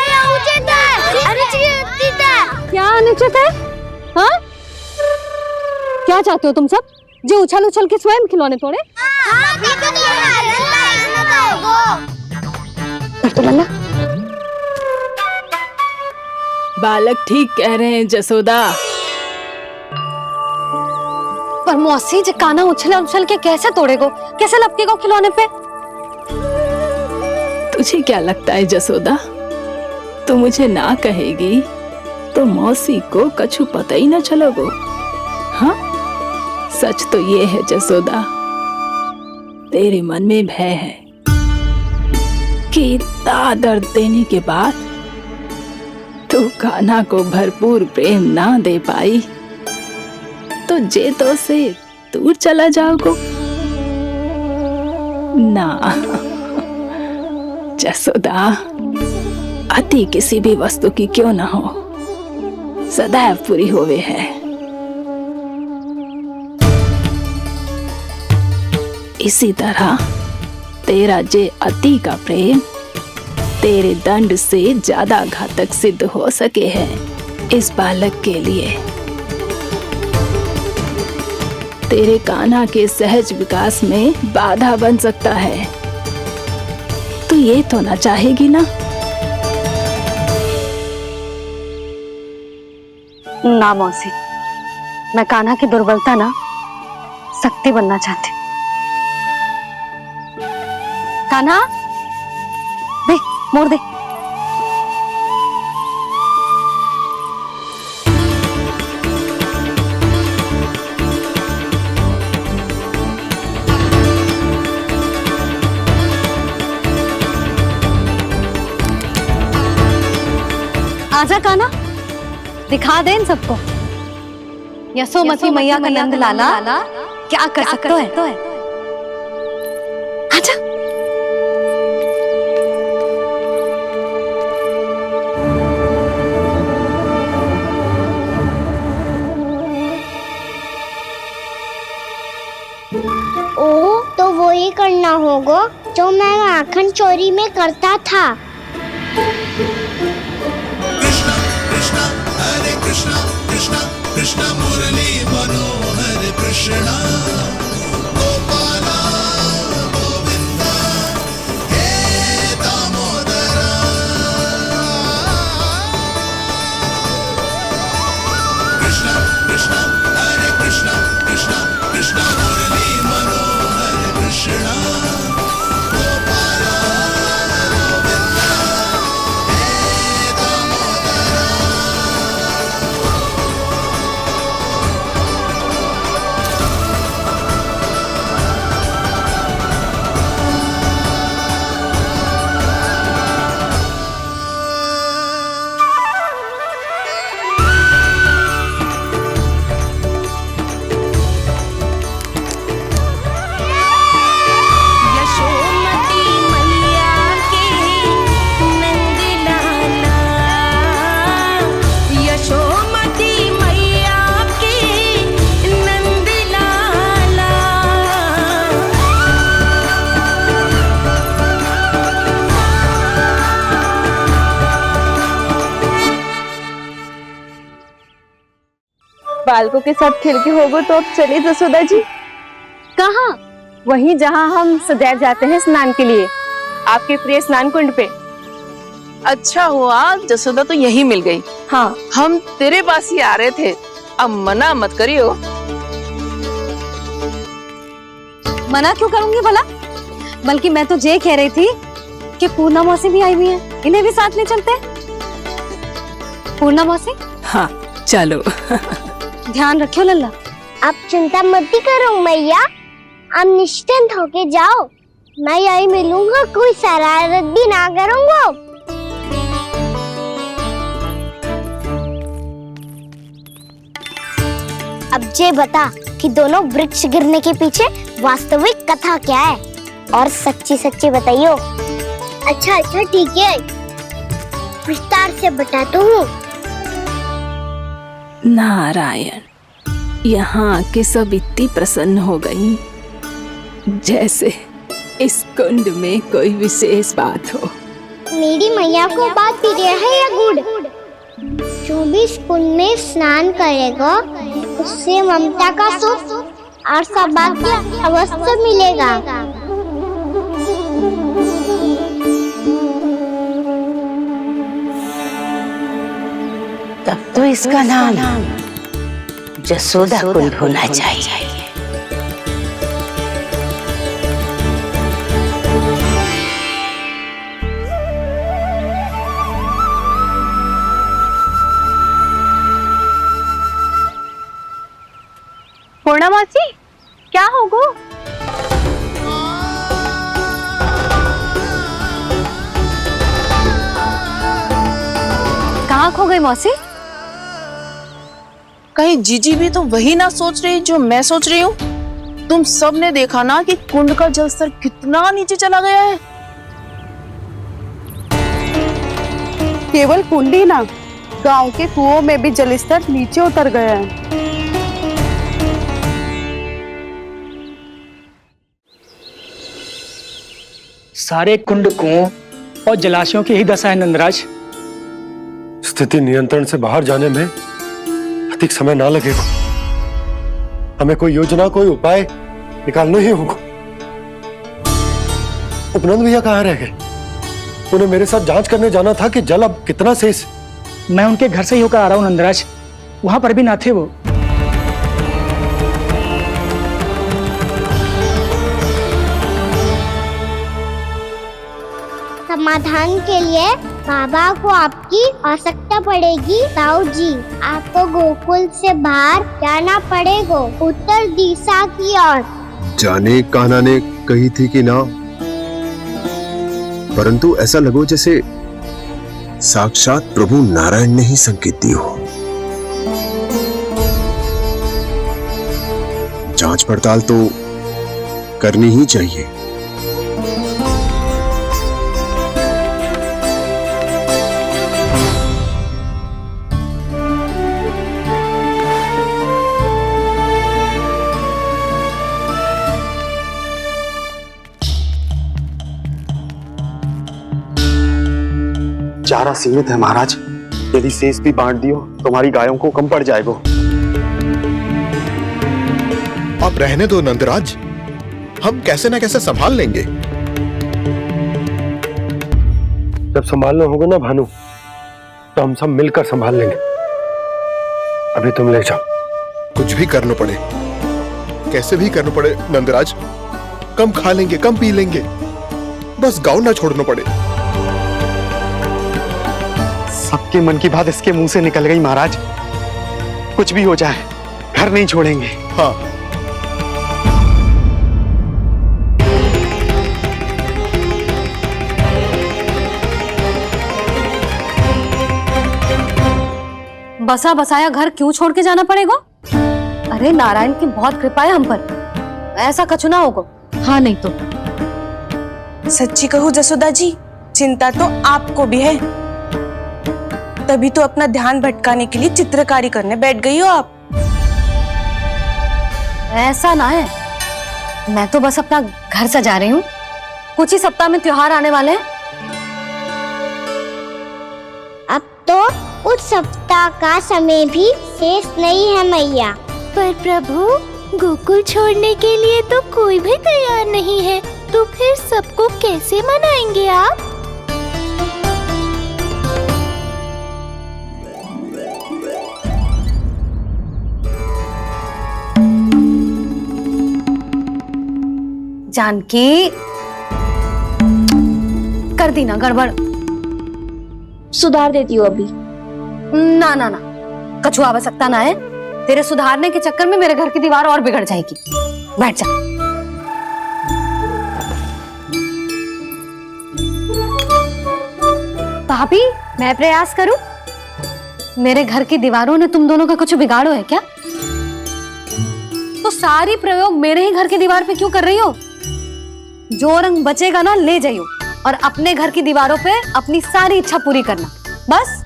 ये उचित है, अनुचित है। क्या अनुचित है? हाँ? क्या चाहते हो तुम सब? जो उछल उछल के स्वयं खिलौने तोड़े? लल्ला, बालक ठीक कह रहे हैं जसोदा। पर मौसी जो कान्हा उछल उछल के कैसे तोड़ेगो, कैसे लपकेगो खिलौने पे? तुझे क्या लगता है जसोदा, तू मुझे ना कहेगी तो मौसी को कछु पता ही ना चलोगो। हाँ, सच तो ये है जसोदा, तेरे मन में भय है कि इतना दर्द देने के बाद तू कान्हा को भरपूर प्रेम ना दे पाई तो जेतो से दूर चला जाओगो ना। जसोदा, अति किसी भी वस्तु की क्यों ना हो, सदैव पूरी होवे है। इसी तरह तेरा जे अति का प्रेम तेरे दंड से ज्यादा घातक सिद्ध हो सके है इस बालक के लिए। तेरे कान्हा के सहज विकास में बाधा बन सकता है। तू ये तो ना चाहेगी ना? ना मौसी, मैं कान्हा की दुर्बलता ना शक्ति बनना चाहती। कान्हा, दे, मोड़ दे। आजा कान्हा, दिखा दे इन सबको यशोमती मैया का नंद लाला क्या कर सकता है। आजा। ओ, तो वो ही करना होगा जो मैं माखन चोरी में करता था। कृष्णा कृष्णा कृष्णा मुरली मनोहर कृष्णा गोपाला गोविंदा हे दामोदरा। कृष्णा कृष्णा हरे कृष्णा कृष्णा कृष्णा मुरली मनोहर कृष्णा गोपाला गोविंदा हे दामोदरा। यशोमती मैया के नंद लाला, यशोमती मैया के नंद लाला। बालकों के साथ खेल के होगो तो अब चलिए जसोदा जी। कहाँ? वहीं जहाँ हम सदैव जाते हैं स्नान के लिए, आपके प्रिय स्नान कुंड पे। अच्छा हुआ जसोदा तो यही मिल गई। हाँ, हम तेरे पास ही आ रहे थे, अब मना मत करियो। मना क्यों करूंगी भला? बल्कि मैं तो ये कह रही थी कि पूर्णा मौसी भी आई हुई है, इन्हें भी साथ ले चलते हैं। पूर्णा मौसी, हाँ चलो। ध्यान रखियो लल्ला। आप चिंता मत करो मैया, आप निश्चिंत होके जाओ, मैं यही मिलूंगा, कोई शरारत भी ना करूंगा। अब ये बता कि दोनों वृक्ष गिरने के पीछे वास्तविक कथा क्या है, और सच्ची सच्ची बताइयो। अच्छा अच्छा ठीक है, विस्तार से बताता हूँ। नारायण, यहाँ के सब इतनी प्रसन्न हो गई जैसे इस कुंड में कोई विशेष बात हो। मेरी मैया को बात प्रिय है या गुड़? जो भी इस कुंड में स्नान करेगा उससे ममता का सुख और सौभाग्य अवश्य मिलेगा। तब तो इसका नाम जसोदा कुंड होना चाहिए। पूर्णा मासी, क्या होगो? कहाँ खो गई मौसी? कहीं जीजी भी तो वही ना सोच रही जो मैं सोच रही हूँ? तुम सब ने देखा ना कि कुंड का जलस्तर कितना नीचे चला गया है। केवल कुंड ही ना, गांव के कुओं में भी जलस्तर नीचे उतर गया है। सारे कुंड कुओं और जलाशयों की ही दशा है नंदराज। स्थिति नियंत्रण से बाहर जाने में अधिक समय ना लगेगा। हमें कोई योजना, कोई उपाय निकालना ही होगा। उपनंद भैया कहाँ रह गए? उन्हें मेरे साथ जांच करने जाना था कि जल अब कितना शेष। मैं उनके घर से ही होकर आ रहा हूँ नंदराज, वहां पर भी ना थे वो। समाधान के लिए बाबा को आपकी आवश्यकता पड़ेगी। ताऊ जी, आपको गोकुल से बाहर जाना पड़ेगा, उत्तर दिशा की ओर। जाने कान्हा ने कही थी कि ना, परंतु ऐसा लगो जैसे साक्षात प्रभु नारायण ने ही संकेत दी हो। जांच पड़ताल तो करनी ही चाहिए। चारा सीमित है महाराज, यदि शेष भी बांट दियो तो हमारी गायों को कम पड़ जाएगा। अब रहने दो नंदराज, हम कैसे ना कैसे संभाल लेंगे। जब संभालना होगा ना भानु, तो हम सब मिलकर संभाल लेंगे। अभी तुम ले जाओ। कुछ भी करना पड़े, कैसे भी करना पड़े नंदराज, कम खा लेंगे, कम पी लेंगे, बस गांव ना छोड़ना पड़े। सबके मन की बात इसके मुंह से निकल गई महाराज। कुछ भी हो जाए, घर नहीं छोड़ेंगे। हाँ, बसा बसाया घर क्यों छोड़ के जाना पड़ेगा? अरे नारायण की बहुत कृपा है हम पर, ऐसा कछु ना होगा। हाँ नहीं तो सच्ची कहूँ जसोदा जी, चिंता तो आपको भी है, तभी तो अपना ध्यान भटकाने के लिए चित्रकारी करने बैठ गई हो आप। ऐसा ना है, मैं तो बस अपना घर सजा रही हूँ। कुछ ही सप्ताह में त्योहार आने वाले हैं। अब तो उस सप्ताह का समय भी शेष नहीं है मैया। पर प्रभु, गोकुल छोड़ने के लिए तो कोई भी तैयार नहीं है, तो फिर सबको कैसे मनाएंगे आप? जानकी, कर दी ना गड़बड़। सुधार देती हूँ अभी। ना ना ना, कछु आवश्यकता ना है। तेरे सुधारने के चक्कर में मेरे घर की दीवार और बिगड़ जाएगी। बैठ जा। भाभी, मैं प्रयास करूं? मेरे घर की दीवारों ने तुम दोनों का कुछ बिगाड़ो है क्या? तो सारी प्रयोग मेरे ही घर की दीवार पे क्यों कर रही हो? जो रंग बचेगा ना ले जाइयो और अपने घर की दीवारों पे अपनी सारी इच्छा पूरी करना, बस।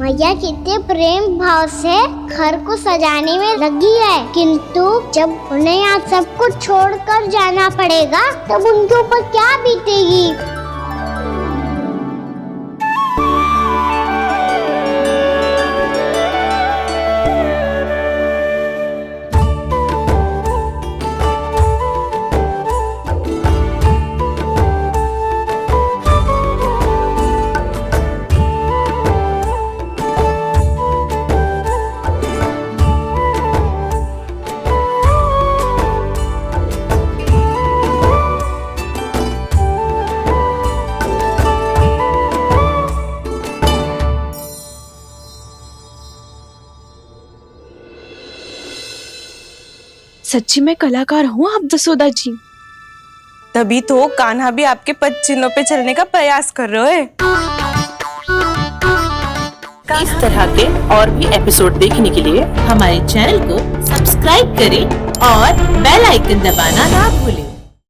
मैया कितने प्रेम भाव से घर को सजाने में लगी है, किंतु जब उन्हें यहाँ सब कुछ छोड़कर जाना पड़ेगा तब उनके ऊपर क्या बीतेगी। सच्ची में कलाकार हूँ आप जसोदा जी, तभी तो कान्हा भी आपके पद चिन्हों पे चलने का प्रयास कर रहे हैं। इस तरह के और भी एपिसोड देखने के लिए हमारे चैनल को सब्सक्राइब करें और बेल आइकन दबाना ना भूलें।